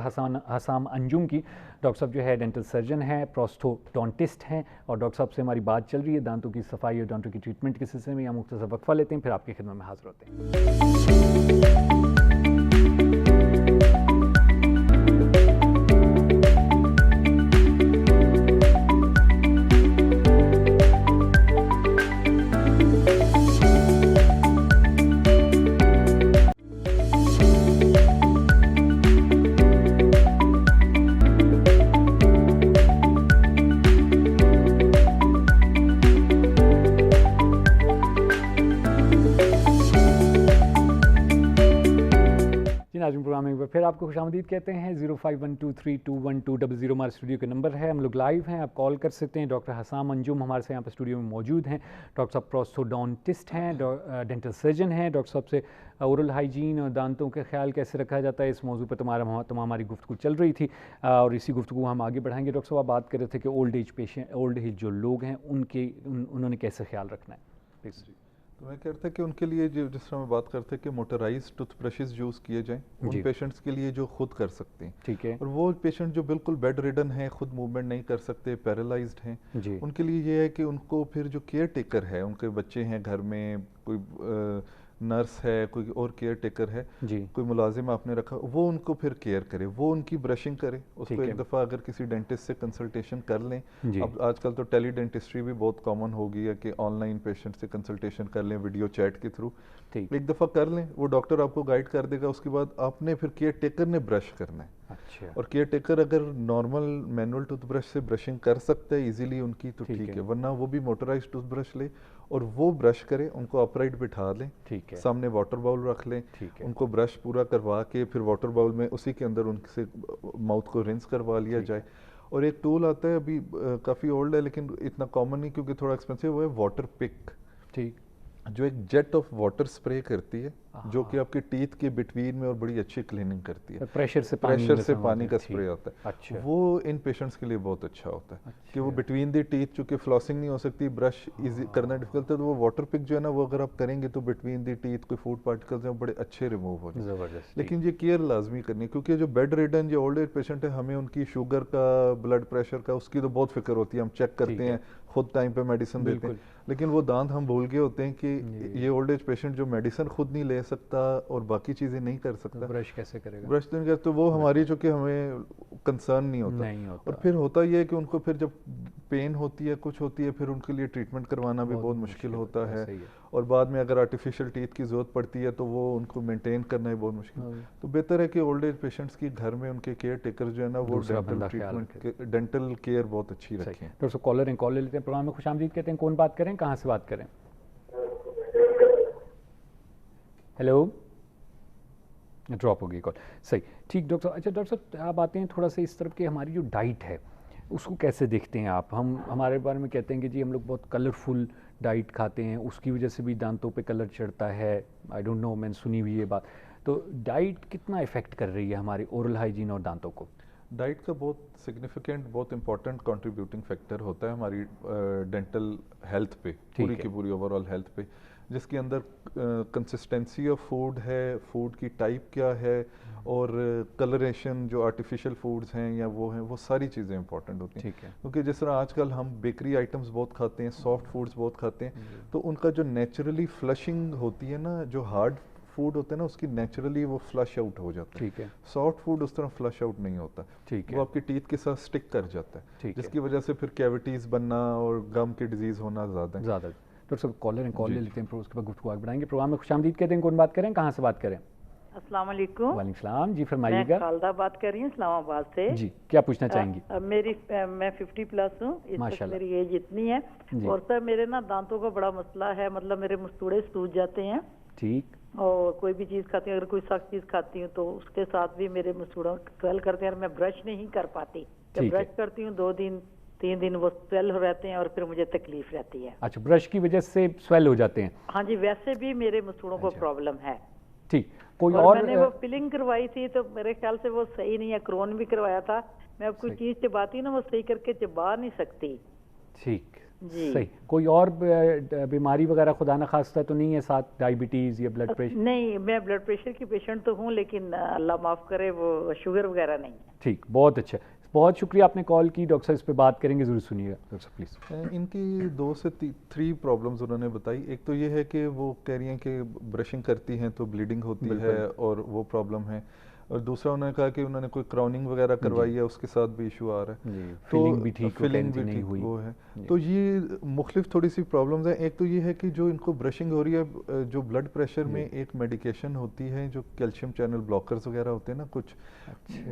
हसाम अंजुम की। डॉक्टर साहब जो है डेंटल सर्जन है, प्रोस्थोडोंटिस्ट हैं, और डॉक्टर साहब से हमारी बात चल रही है दांतों की सफाई और दांतों की ट्रीटमेंट के सिलसिले में। यहाँ मुख्तसर वक्फा लेते हैं, फिर आपकी खिदमत में हाजिर होते हैं। प्रोग्राम में फिर आपको खुशामदीद कहते हैं। 0512321200 हमारे स्टूडियो के नंबर है। हम लोग लाइव हैं, आप कॉल कर सकते हैं। डॉक्टर हसाम अंजुम हमारे से यहाँ पर स्टूडियो में मौजूद हैं। डॉक्टर साहब प्रोस्थोडोंटिस्ट हैं, डेंटल सर्जन हैं। डॉक्टर साहब से ओरल हाइजीन और दांतों का ख्याल कैसे रखा जाता है, इस मौजू पर तमाम हमारी गुफ्तगू चल रही थी, और इसी गुफ्तगू हम आगे बढ़ाएंगे। डॉक्टर साहब, आप बात कर रहे थे कि ओल्ड एज जो लोग हैं उन्होंने कैसे ख्याल रखना है, प्लीज़। तो मैं कहता था कि उनके लिए जिस तरह मैं बात करते हैं कि मोटराइज टूथ ब्रशेज़ यूज़ किए जाएं उन पेशेंट्स के लिए जो खुद कर सकते हैं। ठीक है। और वो पेशेंट जो बिल्कुल बेड रिडन है, खुद मूवमेंट नहीं कर सकते, पैरालाइज्ड हैं, उनके लिए ये है कि उनको फिर जो केयर टेकर है, उनके बच्चे हैं घर में, कोई नर्स है, कोई और केयर टेकर है, कोई मुलाजिम आपने रखा, वो उनको फिर केयर करे, वो उनकी ब्रशिंग करे, उसको एक दफ़ा अगर किसी डेंटिस्ट से कंसल्टेशन कर लें। अब आजकल तो टेली डेंटिस्ट्री भी बहुत कॉमन हो गई है कि ऑनलाइन पेशेंट से कंसल्टेशन कर लें वीडियो चैट के थ्रू, एक दफ़ा कर लें, वो डॉक्टर आपको गाइड कर देगा। उसके बाद आपने फिर केयर टेकर ने ब्रश करना है। अच्छा। और केयर टेकर अगर नॉर्मल मैनुअल टूथब्रश से ब्रशिंग कर सकते हैं इजीली उनकी, तो ठीक है, वरना वो भी मोटराइज टूथब्रश ले और वो ब्रश करें, उनको अपराइट बिठा लें, ठीक है, सामने वाटर बाउल रख लें, उनको ब्रश पूरा करवा के फिर वाटर बाउल में उसी के अंदर उनसे माउथ को रिंस करवा लिया जाए। और एक टूल आता है, अभी काफ़ी ओल्ड है लेकिन इतना कॉमन नहीं क्योंकि थोड़ा एक्सपेंसिव, वो है वाटर पिक, ठीक, जो एक जेट ऑफ वाटर स्प्रे करती है, जो कि आपके टीथ के बिटवीन में और बड़ी अच्छी क्लीनिंग करती है। प्रेशर से पानी का स्प्रे होता है। अच्छा। वो इन पेशेंट्स के लिए बहुत अच्छा होता है। अच्छा। कि वो बिटवीन द टीथ, चूंकि फ्लॉसिंग नहीं हो सकती, ब्रश इजी करना डिफिकल्ट है, तो वो वाटर पिक जो है ना, वो अगर आप करेंगे तो बिटवीन द टीथ कोई फूड पार्टिकल्स हैं वो बड़े अच्छे रिमूव हो जाए। लेकिन ये केयर लाजमी करनी है, क्योंकि जो बेड रिडन जो ओल्ड एज पेशेंट है, हमें उनकी शुगर का, ब्लड प्रेशर का, उसकी तो बहुत फिक्र होती है, हम चेक करते हैं, खुद टाइम पे मेडिसिन देते हैं, लेकिन वो दांत हम भूल गए होते हैं कि ये ओल्ड एज पेशेंट जो मेडिसिन खुद नहीं ले सकता और बाकी चीज़ें नहीं कर सकता, ब्रश कैसे करेगा, ब्रश नहीं करते, तो वो हमारी जो कि हमें कंसर्न नहीं होता। और फिर होता ये है कि उनको फिर जब पेन होती है, कुछ होती है, फिर उनके लिए ट्रीटमेंट करवाना भी बहुत मुश्किल होता है, और बाद में अगर आर्टिफिशियल टीथ की ज़रूरत पड़ती है तो वो उनको मेंटेन करना ही बहुत मुश्किल है। तो बेहतर है कि ओल्ड एज पेशेंट्स की घर में उनके केयर टेकर जो है ना, वो डेंटल ट्रीटमेंट, डेंटल केयर बहुत अच्छी रखें। डॉक्टर साहब, कॉलर हैं, कॉल ले लेते हैं। प्रोग्राम में खुशामदीद कहते हैं। कौन बात करें, कहाँ से बात करें? हेलो ड्रॉप हो गई कॉल, सही, ठीक डॉक्टर साहब। अच्छा डॉक्टर साहब, आप आते हैं थोड़ा सा इस तरफ कि हमारी जो डाइट है उसको कैसे देखते हैं आप? हम हमारे बारे में कहते हैं कि जी हम लोग बहुत कलरफुल डाइट खाते हैं, उसकी वजह से भी दांतों पे कलर चढ़ता है। आई डोंट नो, मैंने सुनी हुई ये बात। तो डाइट कितना इफ़ेक्ट कर रही है हमारे ओरल हाइजीन और दांतों को? डाइट का बहुत सिग्निफिकेंट, बहुत इंपॉर्टेंट कंट्रीब्यूटिंग फैक्टर होता है हमारी डेंटल हेल्थ पे, पूरी की पूरी ओवरऑल हेल्थ पे, जिसके अंदर कंसिस्टेंसी ऑफ फूड है, फूड की टाइप क्या है, और कलरेशन जो आर्टिफिशियल फूड्स हैं या वो सारी चीज़ें इंपॉर्टेंट होती हैं। क्योंकि जिस तरह आजकल हम बेकरी आइटम्स बहुत खाते हैं, सॉफ्ट फूड्स बहुत खाते हैं, तो उनका जो नेचुरली फ्लशिंग होती है ना, जो हार्ड फूड होता है ना, उसकी नेचुरली वो फ्लश आउट हो जाता है। सॉफ्ट फूड उस तरह फ्लश आउट नहीं होता, वो आपकी टीथ के साथ स्टिक कर जाता है, जिसकी वजह से फिर कैविटीज बनना और गम की डिजीज होना ज़्यादा। डॉक्टर साहब कॉलर हैं, कॉल ले लेते हैं, फिर उसके बाद गुफ्तगू आगे बढ़ाएंगे। प्रोग्राम में खुशामदीद कहते हैं, कौन बात करें, कहाँ से बात करें? अस्सलाम वालेकुम। वालेकुम सलाम जी, फरमाइएगा। मैं खालदा बात कर रही हूँ इस्लामाबाद से जी, क्या पूछना चाहेंगी? मैं 50 प्लस हूँ, इस वक्त मेरी एज इतनी है, और सर मेरे ना दांतों का बड़ा मसला है, मतलब मेरे मसूड़े सूज जाते हैं। ठीक। और कोई भी चीज़ खाती हूँ, अगर कोई सख्त चीज़ खाती हूँ तो उसके साथ भी मेरे मसूड़ों स्वेल करते हैं और मैं ब्रश नहीं कर पाती। जब ब्रश करती हूँ 2 दिन 3 दिन वो स्वेल हो रहते हैं और फिर मुझे तकलीफ रहती है। अच्छा, ब्रश की वजह से स्वेल हो जाते हैं? हाँ जी, वैसे भी मेरे मसूड़ों को प्रॉब्लम है। ठीक, कोई और मैंने वो फिलिंग करवाई थी तो मेरे ख्याल से वो सही नहीं है, क्रोन भी करवाया था। मैं अब कोई चीज़ चबाती ना वो सही करके चबा नहीं सकती। ठीक जी, सही। कोई और बीमारी वगैरह खुदा न खास्ता तो नहीं है साथ, डायबिटीज़ या ब्लड प्रेशर? नहीं, मैं ब्लड प्रेशर की पेशेंट तो हूँ, लेकिन अल्लाह माफ़ करे वो शुगर वगैरह नहीं है। ठीक, बहुत अच्छा, बहुत शुक्रिया आपने कॉल की। डॉक्टर साहब इस पे बात करेंगे, ज़रूर सुनिएगा डॉक्टर साहब प्लीज़। इनकी 2 से 3 प्रॉब्लम्स उन्होंने बताई। एक तो ये है कि वो कह रही हैं कि ब्रशिंग करती हैं तो ब्लीडिंग होती है और वो प्रॉब्लम है, और दूसरा उन्होंने कहा कि उन्होंने कोई क्राउनिंग वगैरह करवाई है, उसके साथ भी इशू आ रहा है, तो फिलिंग भी ठीक हुई वो है। तो ये मुख्तलिफ थोड़ी सी प्रॉब्लम्स हैं। एक तो ये है कि जो इनको ब्रशिंग हो रही है, जो ब्लड प्रेशर में एक मेडिकेशन होती है जो कैल्शियम चैनल ब्लॉकर्स वगैरह होते हैं ना कुछ,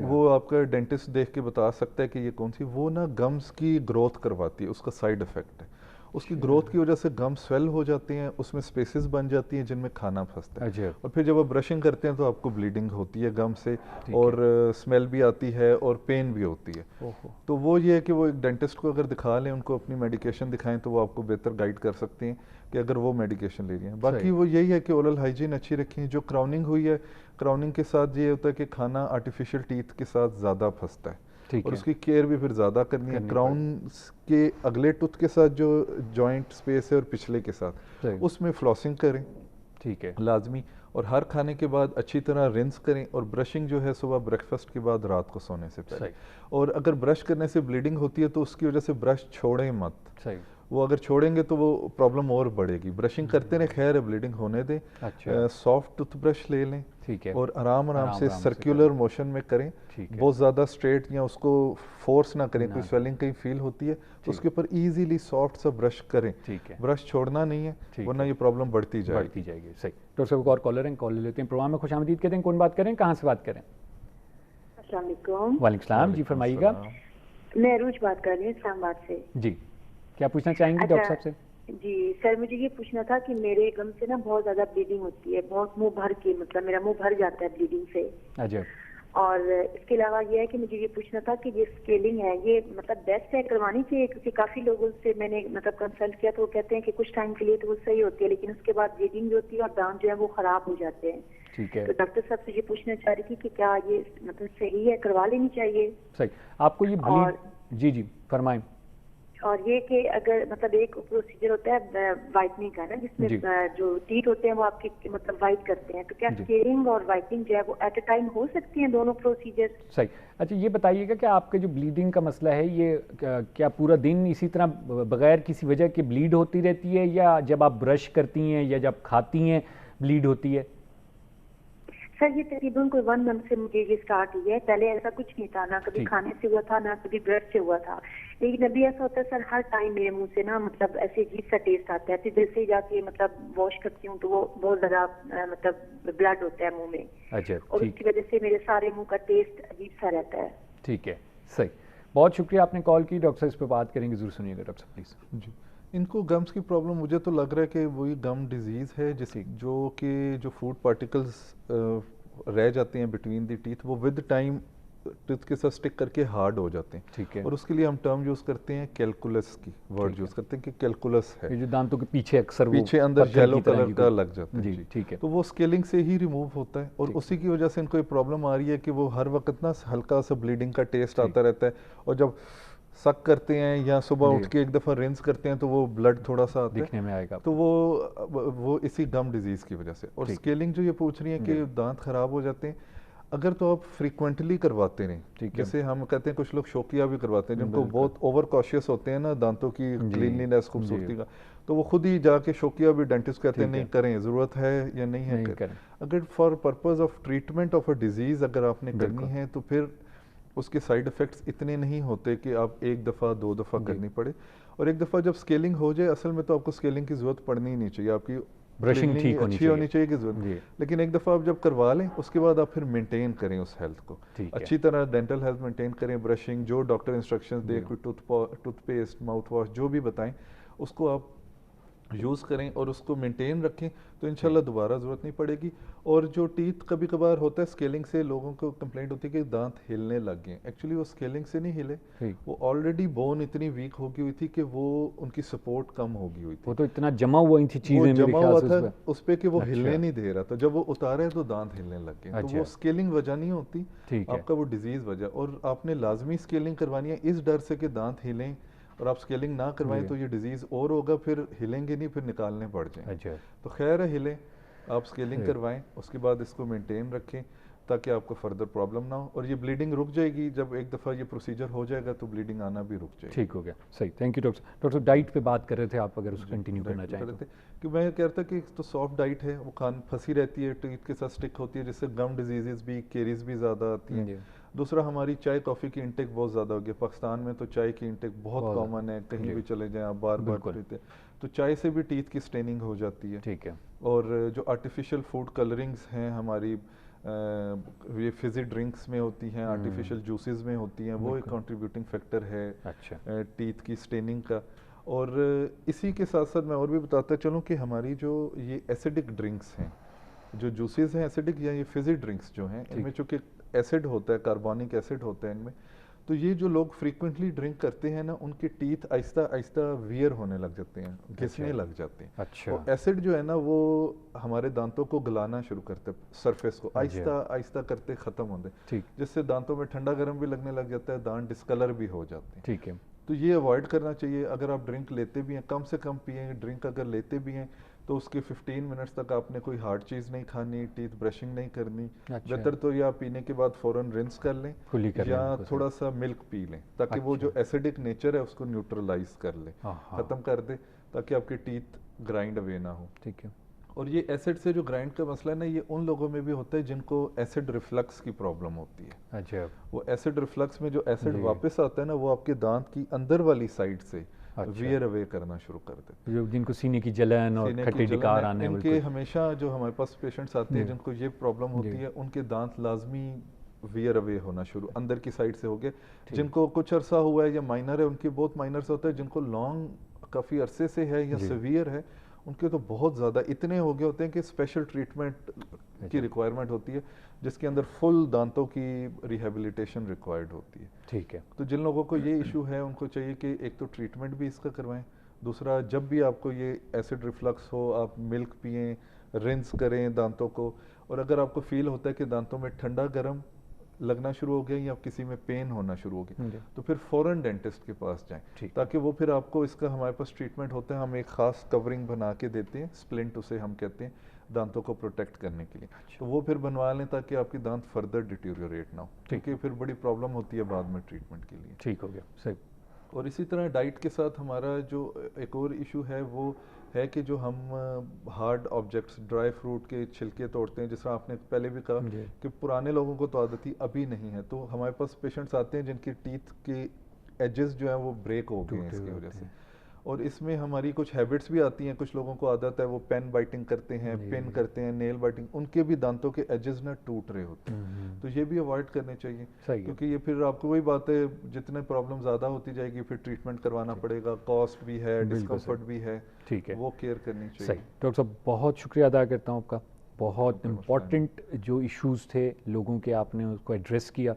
वो आपका डेंटिस्ट देख के बता सकता है कि ये कौन सी, वो ना गम्स की ग्रोथ करवाती है, उसका साइड इफेक्ट है। उसकी ग्रोथ की वजह से गम स्वेल हो जाते हैं, उसमें स्पेसेस बन जाती हैं जिनमें खाना फंसता है, और फिर जब आप ब्रशिंग करते हैं तो आपको ब्लीडिंग होती है गम से, और स्मेल भी आती है और पेन भी होती है। तो वो ये है कि वो एक डेंटिस्ट को अगर दिखा लें, उनको अपनी मेडिकेशन दिखाएं, तो वो आपको बेहतर गाइड कर सकते हैं कि अगर वो मेडिकेशन ले रही हैं। बाकी वो यही है कि ओरल हाइजीन अच्छी रखें। जो क्राउनिंग हुई है, क्राउनिंग के साथ ये होता है कि खाना आर्टिफिशियल टीथ के साथ ज़्यादा फंसता है, और उसकी केयर भी फिर ज़्यादा करनी है। क्राउन के अगले टूथ के साथ जो जॉइंट स्पेस है और पिछले के साथ, उसमें फ्लॉसिंग करें, ठीक है, लाजमी, और हर खाने के बाद अच्छी तरह रिंस करें, और ब्रशिंग जो है सुबह ब्रेकफास्ट के बाद रात को सोने से पहले। और अगर ब्रश करने से ब्लीडिंग होती है तो उसकी वजह से ब्रश छोड़ें मत, वो अगर छोड़ेंगे तो वो प्रॉब्लम और बढ़ेगी। ब्रशिंग करते रहें, खैर है, ब्लीडिंग होने दें। सॉफ्ट टूथब्रश ले लें, ठीक है, और आराम से सर्कुलर मोशन में करें, बहुत ज़्यादा स्ट्रेट या उसको फोर्स ना करें। कोई स्वेलिंग कहीं फील होती है तो उसके ऊपर इजीली सॉफ्ट सा ब्रश करें, ब्रश छोड़ना नहीं है, वरना ये प्रॉब्लम बढ़ती जाएगी। सही। डॉक्टर साहब और कॉलर हैं, कॉल ले लेते हैं। प्रोग्राम में खुशामदीद कहते हैं, कौन बात करें, कहाँ से बात करें? अस्सलाम वालेकुम। वालेकुम सलाम जी, फरमाइएगा। मैं अरूज बात कर रही हूँ इस्लामाबाद से। जी, क्या पूछना चाहेंगी डॉक्टर साहब से? जी सर, मुझे ये पूछना था कि मेरे गम से ना बहुत ज्यादा ब्लीडिंग होती है, बहुत मुंह भर के, मतलब मेरा मुंह भर जाता है ब्लीडिंग से। अच्छा। और इसके अलावा ये है कि मुझे ये पूछना था कि ये स्केलिंग है, ये मतलब बेस्ट है, करवानी चाहिए? क्योंकि काफी लोगों से मैंने मतलब कंसल्ट किया तो वो कहते हैं कि कुछ टाइम के लिए तो वो सही होती है, लेकिन उसके बाद ब्लीडिंग जो होती है और दांत जो है वो खराब हो जाते हैं। ठीक है। तो डॉक्टर साहब से ये पूछना चाह रही थी कि क्या ये मतलब सही है, करवा लेनी चाहिए? सही। आपको ये जी फरमाएं। और ये कि अगर मतलब एक प्रोसीजर होता है वाइटनिंग का ना, जिसमें जो टीथ होते हैं वो आपकी मतलब वाइट करते हैं, तो क्या स्केलिंग और वाइटनिंग जो है वो एट अ टाइम हो सकती हैं दोनों प्रोसीजर? सही। अच्छा, ये बताइएगा कि आपके जो ब्लीडिंग का मसला है ये क्या पूरा दिन इसी तरह बगैर किसी वजह के ब्लीड होती रहती है, या जब आप ब्रश करती हैं या जब खाती हैं ब्लीड होती है? सर ये तकरीबन कोई 1 मंथ से मुझे ये स्टार्ट हुई है, पहले ऐसा कुछ नहीं था, ना कभी खाने से हुआ था ना कभी ब्रश से हुआ था, लेकिन अभी ऐसा होता है सर हर टाइम मेरे मुंह से ना मतलब ऐसे अजीब सा टेस्ट आता है, फिर जैसे ही जाके मतलब वॉश करती हूँ तो वो बहुत ज्यादा मतलब ब्लड होता है मुंह में। अच्छा। और उसकी वजह से मेरे सारे मुंह का टेस्ट अजीब सा रहता है। ठीक है, सही, बहुत शुक्रिया आपने कॉल की। डॉक्टर साहब इस पर बात करेंगे, जरूर सुनिएगा डॉक्टर साहब प्लीज़। जी, इनको गम्स की प्रॉब्लम मुझे तो लग रहा है कि वही गम डिजीज़ है, जो कि जो फूड पार्टिकल्स रह जाते हैं बिटवीन द टीथ, वो विद टाइम टीथ के साथ स्टिक करके हार्ड हो जाते हैं। ठीक है। और उसके लिए हम टर्म यूज करते हैं कैलकुलस की, वर्ड यूज करते हैं कि कैलकुलस है, ये जो दांतों के पीछे अक्सर पीछे अंदर येलो कलर का लग जाता है जी। ठीक है। तो वो स्केलिंग से ही रिमूव होता है, और उसी की वजह से इनको प्रॉब्लम आ रही है कि वो हर वक्त ना हल्का सा ब्लीडिंग का टेस्ट आता रहता है, और जब सक करते हैं या सुबह उठ के एक दफ़ा रिंस करते हैं तो वो ब्लड थोड़ा सा आता दिखने में आएगा, तो वो इसी गम डिजीज़ की वजह से। और स्केलिंग जो ये पूछ रही है कि दांत खराब हो जाते हैं, अगर तो आप फ्रीक्वेंटली करवाते रहें, जैसे हम कहते हैं कुछ लोग शौकिया भी करवाते हैं जिनको बहुत ओवर कॉशियस होते हैं ना दांतों की क्लीनलीनेस खूबसूरती का, तो वो खुद ही जाके शौकिया भी डेंटिस्ट कहते हैं नहीं करें, ज़रूरत है या नहीं है करें। अगर for purpose of treatment of a disease अगर आपने करनी है तो फिर उसके साइड इफ़ेक्ट्स इतने नहीं होते कि आप एक दफ़ा 2 दफ़ा करनी पड़े। और एक दफ़ा जब स्केलिंग हो जाए, असल में तो आपको स्केलिंग की ज़रूरत पड़नी ही नहीं चाहिए, आपकी ब्रशिंग ठीक अच्छी होनी चाहिए की जरूरत, लेकिन एक दफ़ा आप जब करवा लें उसके बाद आप फिर मेंटेन करें उस हेल्थ को, अच्छी तरह डेंटल हेल्थ मेंटेन करें, ब्रशिंग जो डॉक्टर इंस्ट्रक्शंस दे, कोई टूथपेस्ट माउथ वॉश जो भी बताएं उसको आप यूज़ करें और उसको मेंटेन रखें, तो इंशाल्लाह दोबारा ज़रूरत नहीं पड़ेगी। और जो टीथ कभी कभार होता है स्केलिंग से, लोगों को कंप्लेंट होती है कि दांत हिलने लग गए, एक्चुअली वो स्केलिंग से नहीं हिले, वो ऑलरेडी बोन इतनी वीक हो गई हुई थी कि वो उनकी सपोर्ट कम हो गई हुई थी, वो तो इतना जमा हुआ थी चीजें, जमा हुआ था उस पे कि वो हिलने नहीं दे रहा, तो जब वो उतारे तो दांत हिलने लग गए। तो वो स्केलिंग वजह नहीं होती, आपका वो डिजीज वजह, और आपने लाजमी स्केलिंग करवानी है इस डर से कि दांत हिलें, और आप स्केलिंग ना करवाएं तो ये डिजीज़ और होगा, फिर हिलेंगे नहीं, फिर निकालने पड़ जाएंगे। तो खैर है हिले, आप स्केलिंग करवाएं, उसके बाद इसको मेंटेन रखें ताकि आपको फर्दर प्रॉब्लम ना हो, और ये ब्लीडिंग रुक जाएगी। जब एक दफ़ा ये प्रोसीजर हो जाएगा तो ब्लीडिंग आना भी रुक जाएगी। ठीक हो गया, सही, thank you doctor. Doctor diet पे बात कर रहे थे आप, अगर उसको कंटिन्यू करना चाहें तो। कि मैं कह रहा था कि तो सॉफ्ट डाइट है, वो खान फंसी रहती है, टीथ के साथ स्टिक होती है, जिससे गम डिजीज़ भी, केरीज भी ज़्यादा आती हैं। दूसरा, हमारी चाय कॉफ़ी की इंटेक बहुत ज़्यादा हो गई, पाकिस्तान में तो चाय की इंटेक बहुत कॉमन है, कहीं भी चले जाएं आप बार बार पीते, तो चाय से भी टीथ की स्टेनिंग हो जाती है। ठीक है। और जो आर्टिफिशियल फूड कलरिंग्स हैं हमारी, ये फिजी ड्रिंक्स में होती हैं, आर्टिफिशियल जूसेस में होती हैं, वो एक कंट्रीब्यूटिंग फैक्टर है टीथ की स्टेनिंग का। और इसी के साथ साथ मैं और भी बताता चलूँ कि हमारी जो ये एसिडिक ड्रिंक्स हैं, जो जूसेस हैं एसिडिक, या ये फिजी ड्रिंक्स जो हैं, इनमें चूँकि एसिड होता है, कार्बोनिक एसिड होता है इनमें, तो ये जो लोग फ्रीक्वेंटली ड्रिंक करते हैं ना, उनके टीथ आहिस्ता आहिस्ता वियर होने लग जाते हैं, घिसने लग जाते हैं। अच्छा। तो एसिड जो है ना वो हमारे दांतों को गलाना शुरू करते हैं, सरफेस को आहिस्ता आहिस्ता करते ख़त्म होते हैं, जिससे दांतों में ठंडा गर्म भी लगने लग जाता है, दांत डिस्कलर भी हो जाते हैं। ठीक है। तो ये अवॉइड करना चाहिए। अगर आप ड्रिंक लेते भी हैं, कम से कम पिए, ड्रिंक अगर लेते भी हैं तो उसके 15 मिनट्स तक आपने कोई हार्ड चीज़ नहीं खानी, टीथ ब्रशिंग नहीं करनी। बेहतर तो या पीने के बाद फ़ौरन रिंस कर लें, या थोड़ा सा मिल्क पी लें, ताकि वो जो एसिडिक नेचर है उसको न्यूट्रलाइज कर ले, ख़त्म कर दे, ताकि आपके टीथ ग्राइंड अवे ना हो। ठीक है। और ये एसिड से जो ग्राइंड का मसला है ना, ये उन लोगों में भी होता है जिनको एसिड रिफ्लक्स की प्रॉब्लम होती है। अच्छा। वो एसिड रिफ्लक्स में जो एसिड वापस आता है ना, वो आपके दांत की अंदर वाली साइड से वियर अवे करना शुरू कर देते हैं। जो जिनको सीने की जलन और खट्टे डकार आने, इनके हमेशा जो हमारे पास पेशेंट्स आते हैं जिनको ये प्रॉब्लम होती है, उनके दांत लाजमी वियर अवे होना शुरू अंदर की साइड से हो गए। जिनको कुछ अरसा हुआ है या माइनर है, उनके बहुत माइनर से होता है, जिनको लॉन्ग काफ़ी अरसे से है या सीवियर है, उनके तो बहुत ज़्यादा इतने हो गए होते हैं कि स्पेशल ट्रीटमेंट की रिक्वायरमेंट होती है, जिसके अंदर फुल दांतों की रिहेबिलिटेशन रिक्वायर्ड होती है। ठीक है। तो जिन लोगों को ये इशू है उनको चाहिए कि एक तो ट्रीटमेंट भी इसका करवाएं, दूसरा जब भी आपको ये एसिड रिफ्लक्स हो, आप मिल्क पिएं, रिंस करें दांतों को, और अगर आपको फील होता है कि दांतों में ठंडा गर्म लगना शुरू हो गया या किसी में पेन होना शुरू हो गया, तो फिर फ़ौरन डेंटिस्ट के पास जाएं, ताकि वो फिर आपको इसका, हमारे पास ट्रीटमेंट होता है, हम एक ख़ास कवरिंग बना के देते हैं, स्प्लिंट उसे हम कहते हैं, दांतों को प्रोटेक्ट करने के लिए। तो वो फिर बनवा लें ताकि आपकी दांत फर्दर डिटीरियोरेट ना हो, क्योंकि फिर बड़ी प्रॉब्लम होती है बाद में ट्रीटमेंट के लिए। ठीक हो गया, सही। और इसी तरह डाइट के साथ हमारा जो एक और इशू है वो है कि जो हम हार्ड ऑब्जेक्ट्स, ड्राई फ्रूट के छिलके तोड़ते हैं, जिस तरह आपने पहले भी कहा कि पुराने लोगों को तो आदत थी, अभी नहीं है। तो हमारे पास पेशेंट्स आते हैं जिनके टीथ के एजेस जो हैं वो ब्रेक हो गए हैं इसकी वजह से, और इसमें हमारी कुछ हैबिट्स भी आती हैं। कुछ लोगों को आदत है वो पेन बाइटिंग करते हैं, पिन करते हैं, नेल बाइटिंग, उनके भी दांतों के एजेस ना टूट रहे होते हैं, तो ये भी अवॉइड करने चाहिए, क्योंकि ये फिर आपको वही बात है, जितने प्रॉब्लम ज़्यादा होती जाएगी फिर ट्रीटमेंट करवाना पड़ेगा, कॉस्ट भी है, डिस्कम्फर्ट भी है, ठीक है, वो केयर करनी चाहिए। सही। डॉक्टर साहब बहुत शुक्रिया अदा करता हूँ आपका, बहुत इम्पॉर्टेंट जो इश्यूज़ थे लोगों के, आपने उसको एड्रेस किया,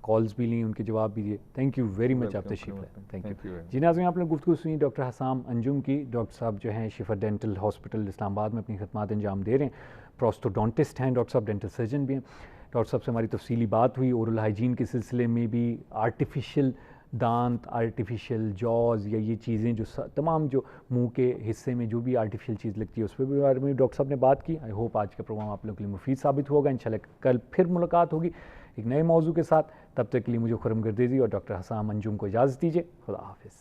कॉल्स भी ली, उनके जवाब भी दिए। थैंक यू वेरी मच, आप तशरीफ लाए। थैंक यू जी नाज़रीन, आपने गुफ्तगू सुनी डॉक्टर हसाम अंजुम की। डॉक्टर साहब जो हैं शिफा डेंटल हॉस्पिटल इस्लामाबाद में अपनी खदमात अंजाम दे रहे हैं, प्रोस्टोडोंटिस्ट हैं डॉक्टर साहब, डेंटल सर्जन भी हैं। डॉक्टर साहब से हमारी तफसीली बात हुई ओरल हाइजीन के सिलसिले में भी, आर्टिफिशियल दांत, आर्टिफिशियल जॉज या ये चीज़ें जो तमाम जो मुंह के हिस्से में जो भी आर्टिफिशियल चीज़ लगती है उस पर भी बारे में डॉक्टर साहब ने बात की। आई होप आज का प्रोग्राम आप लोगों के लिए मुफीद साबित होगा। इंशाल्लाह कल फिर मुलाकात होगी एक नए मौजू के साथ। तब तक के लिए मुझे खुरम गर्देजी और डॉक्टर हसाम अंजुम को इजाज़त दीजिए। खुदा हाफिज़।